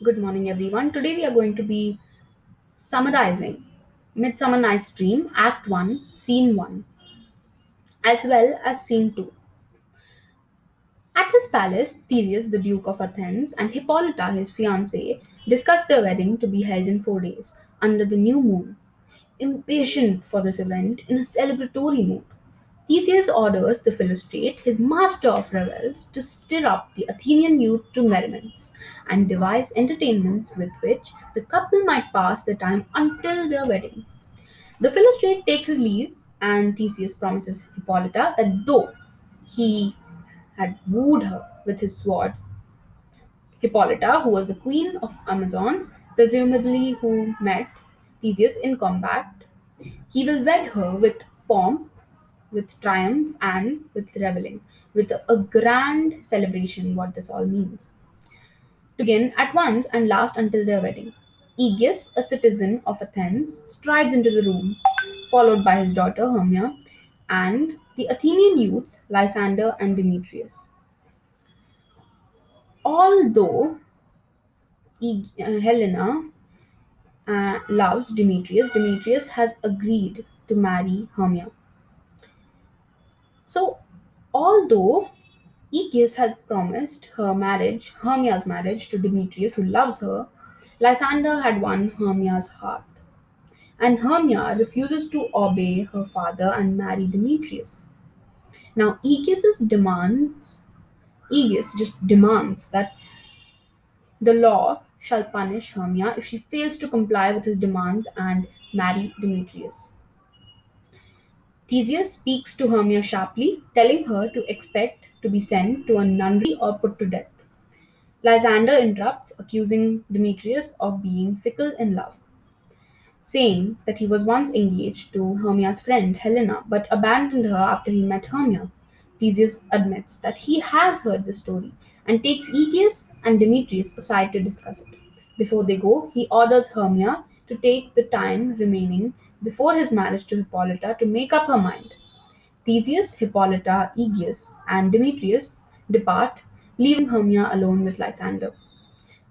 Good morning, everyone. Today we are going to be summarizing Midsummer Night's Dream, Act 1, Scene 1, as well as Scene 2. At his palace, Theseus, the Duke of Athens, and Hippolyta, his fiancée, discuss their wedding to be held in 4 days, under the new moon. Impatient for this event, in a celebratory mood, Theseus orders the Philostrate, his master of revels, to stir up the Athenian youth to merriments and devise entertainments with which the couple might pass the time until their wedding. The Philostrate takes his leave, and Theseus promises Hippolyta that though he had wooed her with his sword, Hippolyta, who was the queen of Amazons, presumably who met Theseus in combat, he will wed her with pomp, with triumph, and with revelling, with a grand celebration. What this all means. To begin at once and last until their wedding. Egeus, a citizen of Athens, strides into the room, followed by his daughter Hermia and the Athenian youths Lysander and Demetrius. Although Helena loves Demetrius, Demetrius has agreed to marry Hermia. So, although Egeus had promised Hermia's marriage to Demetrius, who loves her, Lysander had won Hermia's heart, and Hermia refuses to obey her father and marry Demetrius. Now, Egeus just demands that the law shall punish Hermia if she fails to comply with his demands and marry Demetrius. Theseus speaks to Hermia sharply, telling her to expect to be sent to a nunnery or put to death. Lysander interrupts, accusing Demetrius of being fickle in love, saying that he was once engaged to Hermia's friend Helena but abandoned her after he met Hermia. Theseus admits that he has heard the story and takes Egeus and Demetrius aside to discuss it. Before they go, he orders Hermia to take the time remaining before his marriage to Hippolyta to make up her mind. Theseus, Hippolyta, Egeus, and Demetrius depart, leaving Hermia alone with Lysander.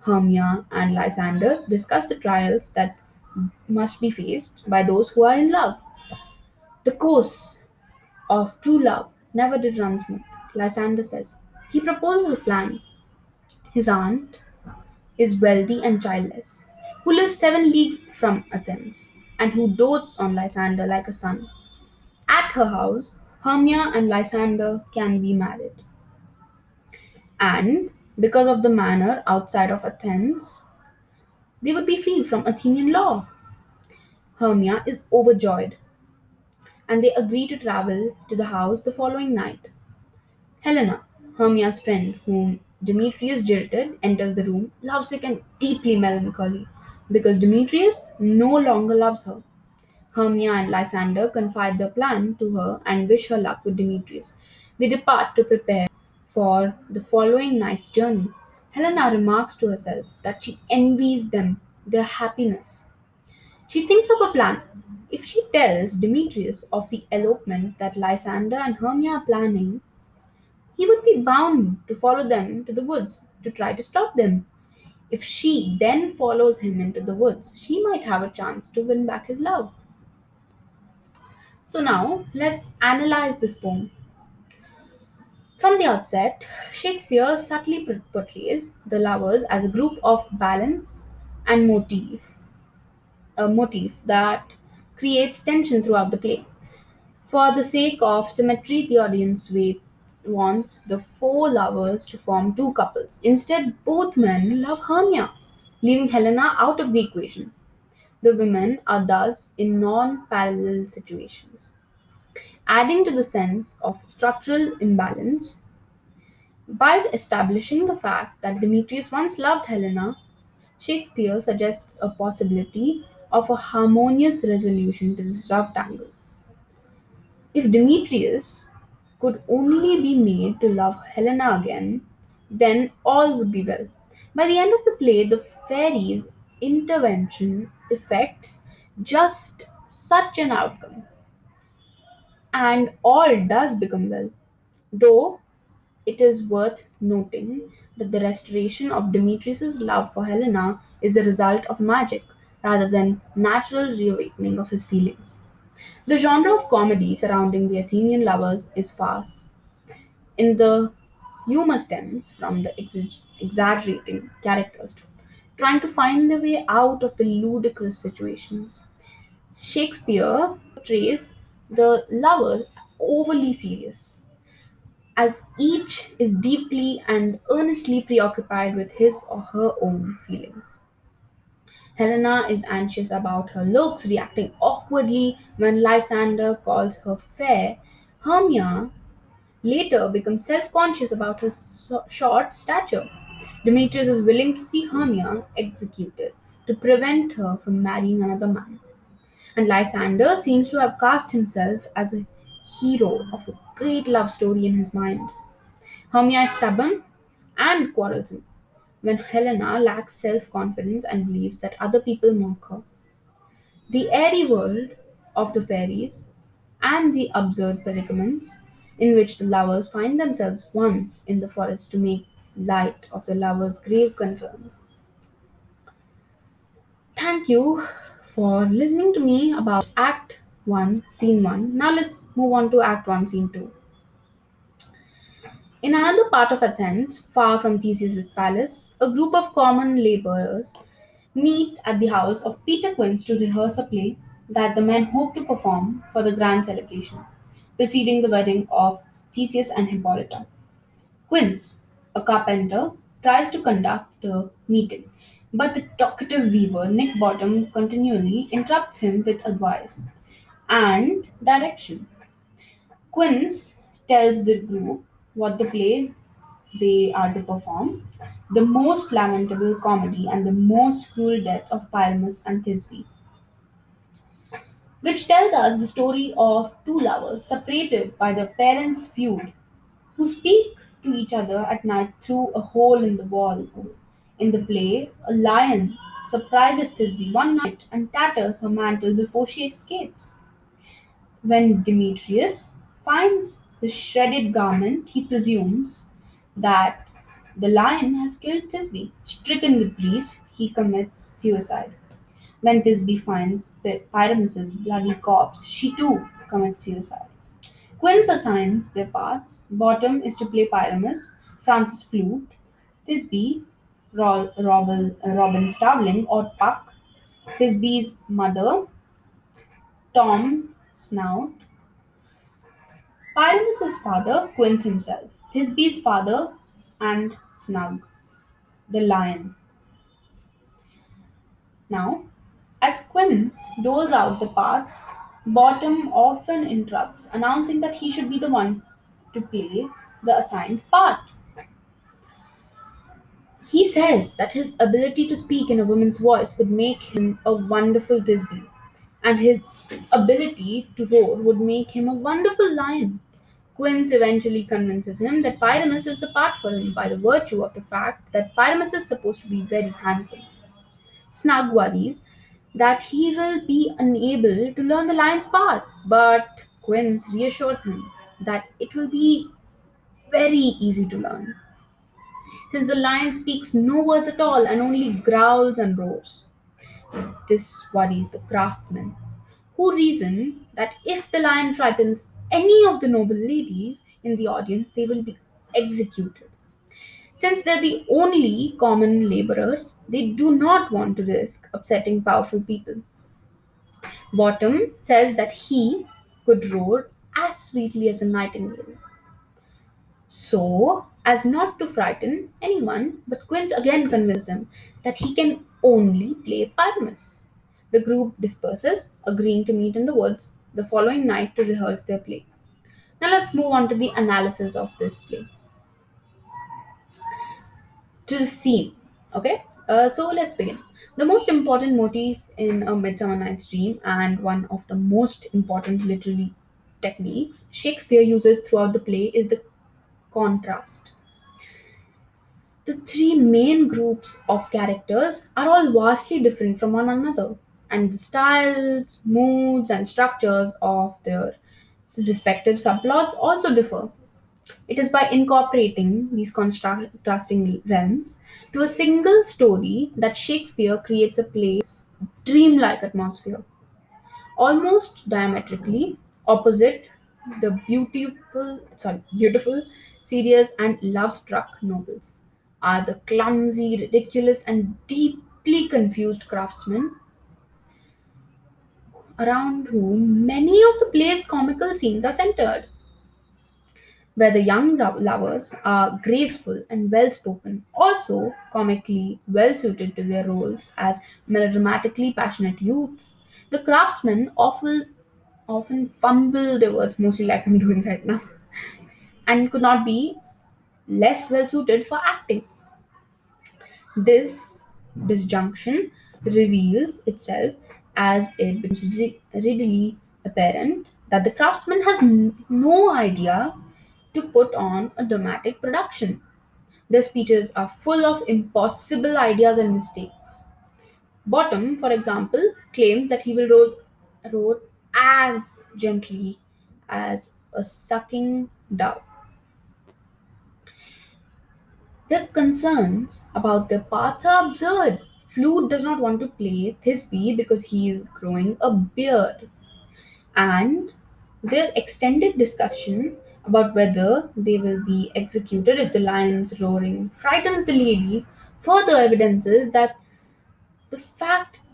Hermia and Lysander discuss the trials that must be faced by those who are in love. The course of true love never did run smooth, Lysander says. He proposes a plan. His aunt is wealthy and childless, who lives 7 leagues from Athens, and who dotes on Lysander like a son. At her house, Hermia and Lysander can be married. And because of the manor outside of Athens, they would be free from Athenian law. Hermia is overjoyed, and they agree to travel to the house the following night. Helena, Hermia's friend, whom Demetrius jilted, enters the room, lovesick and deeply melancholy, because Demetrius no longer loves her. Hermia and Lysander confide their plan to her and wish her luck with Demetrius. They depart to prepare for the following night's journey. Helena remarks to herself that she envies them, their happiness. She thinks of a plan. If she tells Demetrius of the elopement that Lysander and Hermia are planning, he would be bound to follow them to the woods to try to stop them. If she then follows him into the woods, she might have a chance to win back his love. So now let's analyze this poem. From the outset, Shakespeare subtly portrays the lovers as a group of balance and a motif that creates tension throughout the play. For the sake of symmetry, the wants the four lovers to form two couples. Instead, both men love Hermia, leaving Helena out of the equation. The women are thus in non parallel situations. Adding to the sense of structural imbalance, by establishing the fact that Demetrius once loved Helena, Shakespeare suggests a possibility of a harmonious resolution to this rough tangle. If Demetrius could only be made to love Helena again, then all would be well. By the end of the play, the fairies' intervention effects just such an outcome, and all does become well. Though It is worth noting that the restoration of Demetrius's love for Helena is the result of magic rather than natural reawakening of his feelings. The genre of comedy surrounding the Athenian lovers is farce. In the humor stems from the exaggerating characters trying to find their way out of the ludicrous situations. Shakespeare portrays the lovers overly serious, as each is deeply and earnestly preoccupied with his or her own feelings. Helena is anxious about her looks, reacting awkwardly when Lysander calls her fair. Hermia later becomes self conscious about her short stature. Demetrius is willing to see Hermia executed to prevent her from marrying another man. And Lysander seems to have cast himself as a hero of a great love story in his mind. Hermia is stubborn and quarrelsome, when Helena lacks self confidence and believes that other people mock her. The airy world of the fairies and the absurd predicaments in which the lovers find themselves once in the forest to make light of the lovers' grave concerns. Thank you for listening to me about Act 1, Scene 1. Now let's move on to Act 1, Scene 2. In another part of Athens, far from Theseus' palace, a group of common laborers meet at the house of Peter Quince to rehearse a play that the men hope to perform for the grand celebration preceding the wedding of Theseus and Hippolyta. Quince, a carpenter, tries to conduct the meeting, but the talkative weaver Nick Bottom continually interrupts him with advice and direction. Quince tells the group what the play they are to perform, the most lamentable comedy and the most cruel death of Pyramus and Thisbe, which tells us the story of two lovers separated by their parents' feud, who speak to each other at night through a hole in the wall. In the play, a lion surprises Thisbe one night and tatters her mantle before she escapes. When Demetrius finds the shredded garment, he presumes that the lion has killed Thisbe. Stricken with grief, he commits suicide. When Thisbe finds Pyramus's bloody corpse, she too commits suicide. Quince assigns their parts. Bottom is to play Pyramus, Francis flute, Thisbe, Robin Starveling or Puck, Thisbe's mother, Tom Snout, Pyramus's father, Quince himself, Thisbe's father, and Snug, the lion. Now, as Quince doles out the parts, Bottom often interrupts, announcing that he should be the one to play the assigned part. He says that his ability to speak in a woman's voice would make him a wonderful Thisbe, and his ability to roar would make him a wonderful lion. Quince eventually convinces him that Pyramus is the part for him by the virtue of the fact that Pyramus is supposed to be very handsome. Snug worries that he will be unable to learn the lion's part, but Quince reassures him that it will be very easy to learn, since the lion speaks no words at all and only growls and roars. This worries the craftsmen, who reason that if the lion frightens any of the noble ladies in the audience, they will be executed. Since they're the only common laborers, they do not want to risk upsetting powerful people. Bottom says that he could roar as sweetly as a nightingale, so as not to frighten anyone, but Quince again convinces him that he can only play Pyramus. The group disperses, agreeing to meet in the woods the following night to rehearse their play. Now let's move on to the analysis of this play, to the scene. Okay, so let's begin. The most important motif in A Midsummer Night's Dream, and one of the most important literary techniques Shakespeare uses throughout the play, is the contrast. The three main groups of characters are all vastly different from one another, and the styles, moods, and structures of their respective subplots also differ. It is by incorporating these contrasting realms to a single story that Shakespeare creates a play's dreamlike atmosphere, almost diametrically opposite the beautiful, serious, and love-struck nobles are the clumsy, ridiculous, and deeply confused craftsmen around whom many of the play's comical scenes are centered, where the young lovers are graceful and well spoken, also comically well suited to their roles as melodramatically passionate youths. The craftsmen often fumble their words, mostly like I'm doing right now, and could not be less well suited for acting. This disjunction reveals itself as it becomes readily apparent that the craftsman has no idea to put on a dramatic production. Their speeches are full of impossible ideas and mistakes. Bottom, for example, claims that he will roar as gently as a sucking dove. Their concerns about their paths are absurd. Flute does not want to play Thisbe because he is growing a beard. And their extended discussion about whether they will be executed if the lion's roaring frightens the ladies further evidences that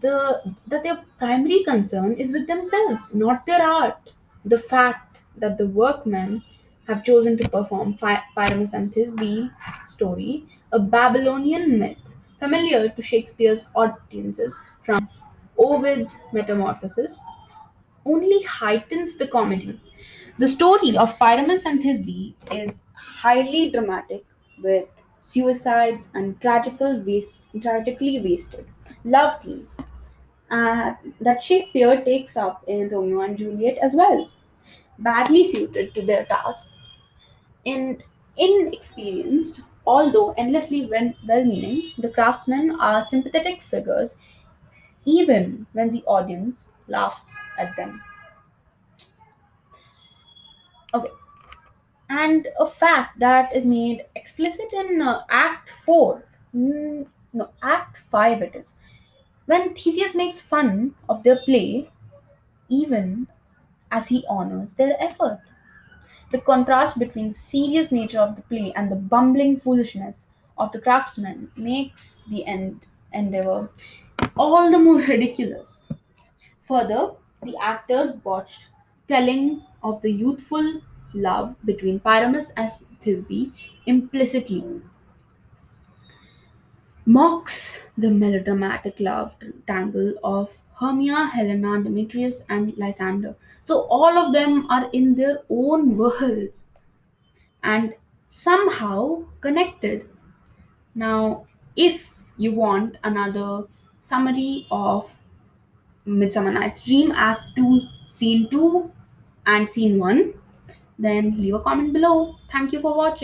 their primary concern is with themselves, not their art. The fact that the workmen have chosen to perform Pyramus and Thisbe's story, a Babylonian myth familiar to Shakespeare's audiences from Ovid's Metamorphoses, only heightens the comedy. The story of Pyramus and Thisbe is highly dramatic with suicides and tragically wasted love themes that Shakespeare takes up in Romeo and Juliet as well, badly suited to their task. In inexperienced, although endlessly well-meaning, the craftsmen are sympathetic figures even when the audience laughs at them. Okay, and a fact that is made explicit in Act 4. No, Act 5 it is. When Theseus makes fun of their play, even as he honors their effort. The contrast between the serious nature of the play and the bumbling foolishness of the craftsman makes the endeavor all the more ridiculous. Further, the actors botched telling of the youthful love between Pyramus and Thisbe implicitly mocks the melodramatic love tangle of Hermia, Helena, Demetrius, and Lysander. So all of them are in their own worlds and somehow connected. Now, if you want another summary of Midsummer Night's Dream, Act 2, Scene 2, and Scene 1, then leave a comment below. Thank you for watching.